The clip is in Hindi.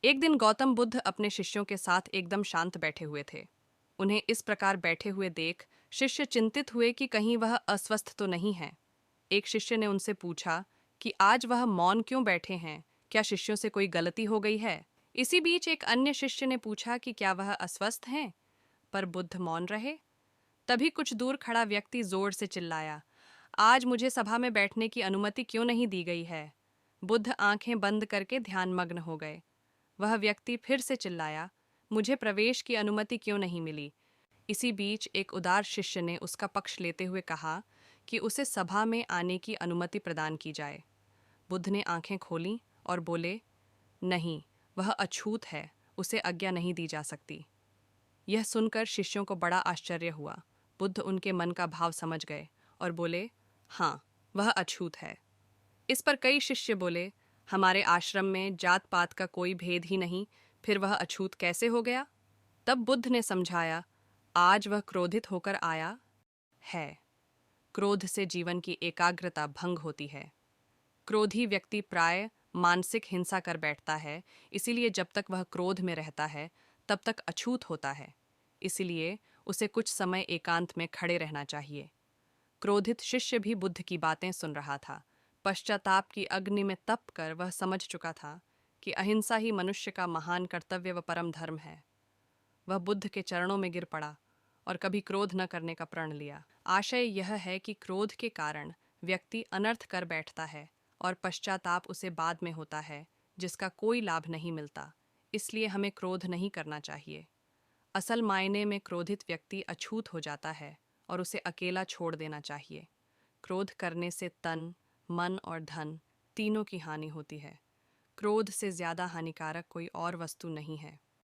एक दिन गौतम बुद्ध अपने शिष्यों के साथ एकदम शांत बैठे हुए थे। उन्हें इस प्रकार बैठे हुए देख शिष्य चिंतित हुए कि कहीं वह अस्वस्थ तो नहीं है। एक शिष्य ने उनसे पूछा कि आज वह मौन क्यों बैठे हैं, क्या शिष्यों से कोई गलती हो गई है। इसी बीच एक अन्य शिष्य ने पूछा कि क्या वह अस्वस्थ हैं, पर बुद्ध मौन रहे। तभी कुछ दूर खड़ा व्यक्ति जोर से चिल्लाया, आज मुझे सभा में बैठने की अनुमति क्यों नहीं दी गई है। बुद्ध आंखें बंद करके ध्यानमग्न हो गए। वह व्यक्ति फिर से चिल्लाया, मुझे प्रवेश की अनुमति क्यों नहीं मिली। इसी बीच एक उदार शिष्य ने उसका पक्ष लेते हुए कहा कि उसे सभा में आने की अनुमति प्रदान की जाए। बुद्ध ने आंखें खोलीं और बोले, नहीं, वह अछूत है, उसे आज्ञा नहीं दी जा सकती। यह सुनकर शिष्यों को बड़ा आश्चर्य हुआ। बुद्ध उनके मन का भाव समझ गए और बोले, हाँ, वह अछूत है। इस पर कई शिष्य बोले, हमारे आश्रम में जात पात का कोई भेद ही नहीं, फिर वह अछूत कैसे हो गया। तब बुद्ध ने समझाया, आज वह क्रोधित होकर आया है। क्रोध से जीवन की एकाग्रता भंग होती है। क्रोधी व्यक्ति प्राय मानसिक हिंसा कर बैठता है, इसीलिए जब तक वह क्रोध में रहता है तब तक अछूत होता है। इसीलिए उसे कुछ समय एकांत में खड़े रहना चाहिए। क्रोधित शिष्य भी बुद्ध की बातें सुन रहा था। पश्चाताप की अग्नि में तप कर वह समझ चुका था कि अहिंसा ही मनुष्य का महान कर्तव्य व परम धर्म है। वह बुद्ध के चरणों में गिर पड़ा और कभी क्रोध न करने का प्रण लिया। आशय यह है कि क्रोध के कारण व्यक्ति अनर्थ कर बैठता है और पश्चाताप उसे बाद में होता है, जिसका कोई लाभ नहीं मिलता। इसलिए हमें क्रोध नहीं करना चाहिए। असल मायने में क्रोधित व्यक्ति अछूत हो जाता है और उसे अकेला छोड़ देना चाहिए। क्रोध करने से तन, मन और धन तीनों की हानि होती है। क्रोध से ज्यादा हानिकारक कोई और वस्तु नहीं है।